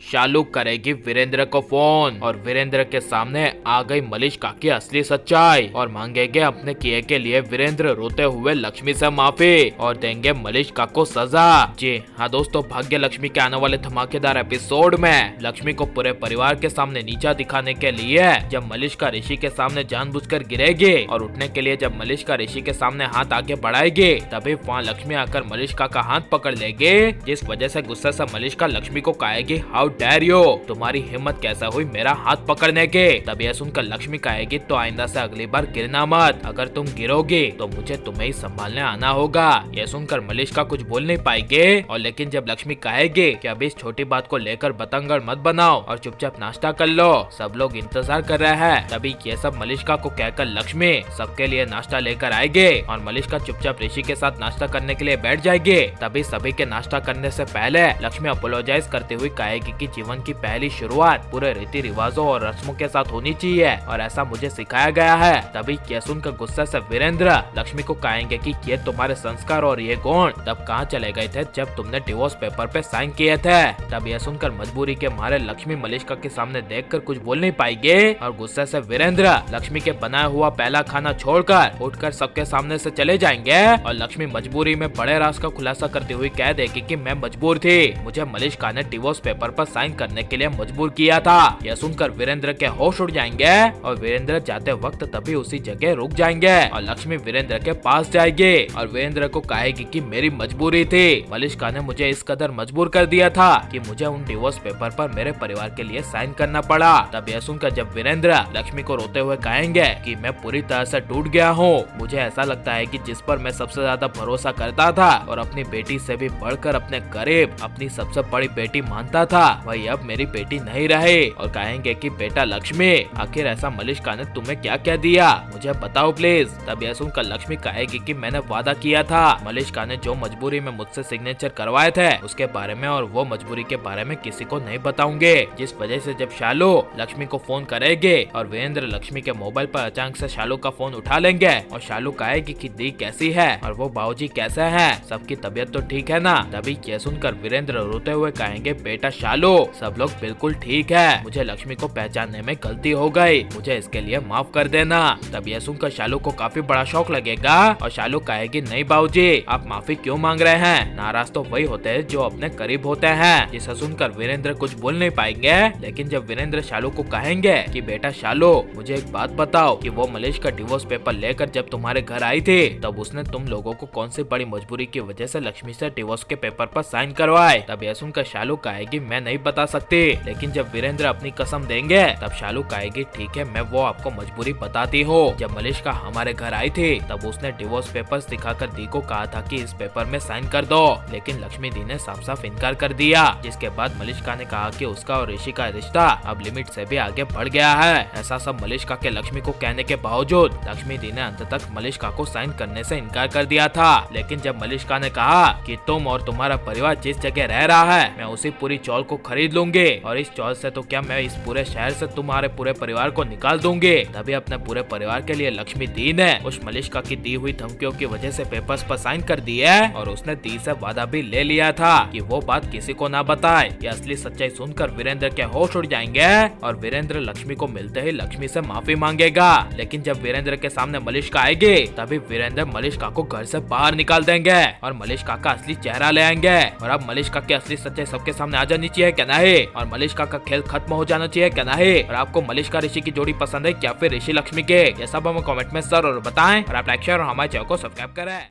शालू करेगी वीरेंद्र को फोन और वीरेंद्र के सामने आ गई मलिष्का की असली सच्चाई और मांगेंगे अपने किए के लिए वीरेंद्र रोते हुए लक्ष्मी से माफी और देंगे मलिष्का को सजा। जी हाँ दोस्तों, भाग्य लक्ष्मी के आने वाले धमाकेदार एपिसोड में लक्ष्मी को पूरे परिवार के सामने नीचा दिखाने के लिए जब मलिष्का ऋषि के सामने जानबूझकर गिरेगी और उठने के लिए जब मलिष्का ऋषि के सामने हाथ आगे बढ़ाएगी, तभी वहाँ लक्ष्मी आकर मलिष्का का हाथ पकड़ लेगी, जिस वजह से गुस्से से मलिष्का लक्ष्मी को कहेगी, हाउ डेयर यू, तुम्हारी हिम्मत कैसा हुई मेरा हाथ पकड़ने के। तब यह सुनकर लक्ष्मी कहेगी, तो आइंदा से अगली बार गिरना मत, अगर तुम गिरोगी तो मुझे तुम्हें ही संभालने आना होगा। यह सुनकर मलिष्का कुछ बोल नहीं पाएगी और लेकिन जब लक्ष्मी कहेगी कि अभी इस छोटी बात को लेकर बतंगड़ मत बनाओ और चुपचाप नाश्ता कर लो, सब लोग इंतजार कर रहे हैं, तभी ये सब मलिष्का को कहकर लक्ष्मी सबके लिए नाश्ता लेकर आएगी और मलिष्का चुपचाप ऋषि के साथ नाश्ता करने के लिए बैठ जाएगी। तभी सभी के नाश्ता करने से पहले लक्ष्मी अपोलोजाइज करते हुए कहेगी कि जीवन की पहली शुरुआत पूरे रीति रिवाजों और रस्मों के साथ होनी चाहिए और ऐसा मुझे सिखाया गया है। तभी यह सुनकर गुस्से से वीरेंद्र लक्ष्मी को कहेंगे कि ये तुम्हारे संस्कार और ये गुण तब कहाँ चले गए थे जब तुमने डिवोर्स पेपर पे साइन किए थे। तब यह सुनकर मजबूरी के मारे लक्ष्मी मलिष्का के सामने देखकर कुछ बोल नहीं पाएगी और गुस्से से वीरेंद्र लक्ष्मी के बनाया हुआ पहला खाना छोड़कर उठकर सबके सामने से चले जाएंगे और लक्ष्मी मजबूरी में बड़े राज का खुलासा करते हुए कह देगी कि मैं मजबूर थी, मुझे मलिष्का ने डिवोर्स पेपर पर साइन करने के लिए मजबूर किया था। यह सुनकर वीरेंद्र के होश उड़ जाएंगे और वीरेंद्र जाते वक्त तभी उसी जगह रुक जाएंगे और लक्ष्मी वीरेंद्र के पास जाएगी और वीरेंद्र को कहेगी कि मेरी मजबूरी थी, मलिष्का ने मुझे इस कदर मजबूर कर दिया था कि मुझे उन डिवोर्स पेपर पर मेरे परिवार के लिए साइन करना पड़ा। तब यह सुनकर जब वीरेंद्र लक्ष्मी को रोते हुए कहेंगे कि मैं पूरी तरह से टूट गया हूँ, मुझे ऐसा लगता है कि जिस पर मैं सबसे ज्यादा भरोसा करता था और अपनी बेटी से भी बढ़कर अपने करीब अपनी सबसे बड़ी बेटी मानता था, वही अब मेरी बेटी नहीं रहे और कहेंगे कि बेटा लक्ष्मी, आखिर ऐसा मलिष्का ने तुम्हें क्या कह दिया, मुझे बताओ प्लीज। तब यह सुनकर लक्ष्मी कहेगी कि मैंने वादा किया था मलिष्का ने जो मजबूरी में मुझसे सिग्नेचर करवाए थे उसके बारे में और वो मजबूरी के बारे में किसी को नहीं बताऊंगे, जिस वजह से जब शालू लक्ष्मी को फोन करेंगे और वीरेंद्र लक्ष्मी के मोबाइल पर अचानक से शालू का फोन उठा लेंगे और शालू कहेगी कि दी कैसी है और वो बाबूजी कैसे हैं, सबकी तबीयत तो ठीक है ना। तभी यह सुनकर वीरेंद्र रोते हुए कहेंगे, बेटा शालू सब लोग बिल्कुल ठीक है, मुझे लक्ष्मी को पहचानने में गलती हो गई, मुझे इसके लिए माफ कर देना। तब यह सुनकर शालू को काफी बड़ा शौक लगेगा और शालू कहेगी, नहीं बाबूजी आप माफी क्यों मांग रहे हैं, नाराज तो वही होते हैं जो अपने करीब होते हैं। जिसे सुनकर वीरेंद्र कुछ बोल नहीं पाएंगे, लेकिन जब वीरेंद्र शालू को कहेंगे कि बेटा शालू मुझे एक बात बताओ कि वो मलेश का डिवोर्स पेपर लेकर जब तुम्हारे घर आई थी तब उसने तुम लोगों को कौन सी बड़ी मजबूरी की वजह से लक्ष्मी से डिवोर्स के पेपर पर साइन करवाए। तब यह सुनकर शालू कहेगी, मैं नहीं बता सकती, लेकिन जब वीरेंद्र अपनी कसम देंगे तब शालू कहेगी, ठीक है मैं वो आपको मजबूरी बताती हूँ। जब मलिष्का हमारे घर आई थी तब उसने डिवोर्स पेपर्स दिखाकर दी को कहा था कि इस पेपर में साइन कर दो, लेकिन लक्ष्मी दी ने साफ साफ इनकार कर दिया, जिसके बाद मलिष्का ने कहा कि उसका और ऋषि का रिश्ता अब लिमिट से भी आगे बढ़ गया है। ऐसा सब मलिष्का के लक्ष्मी को कहने के बावजूद लक्ष्मी दी ने अंत तक मलिष्का को साइन करने से इनकार कर दिया था। लेकिन जब मलिष्का ने कहा कि तुम और तुम्हारा परिवार जिस जगह रह रहा है मैं उसी पूरी चौल को खरीद लूंगी और इस चौल से तो क्या मैं इस पूरे शहर से तुम्हारे पूरे परिवार को निकाल दूंगी, तभी अपने पूरे परिवार के लिए लक्ष्मी दी ने उस मलिष्का की दी हुई धमकियों की वजह से पेपर्स पर साइन कर दिए और उसने दी से वादा भी ले लिया था कि वो बात किसी को ना बताए। ये असली सच्चाई सुनकर वीरेंद्र के होश उड़ जाएंगे और वीरेंद्र लक्ष्मी को मिलते ही लक्ष्मी से माफी मांगेगा। लेकिन जब वीरेंद्र के सामने मलिष्का आएगी तभी वीरेंद्र मलिष्का को घर से बाहर निकाल देंगे और मलिष्का का असली चेहरा ले आएंगे और अब मलिष्का की असली सच्चाई सबके सामने आ जानी चाहिए क्या नहीं, और मलिष्का का खेल खत्म हो जाना चाहिए क्या नहीं। और आपको मलिष्का ऋषि की जोड़ी पसंद है क्या फिर ऋषि लक्ष्मी के, ये सब हमें कमेंट में सर और बताएं और आप लाइक शेयर और हमारे चैनल को सब्सक्राइब करें।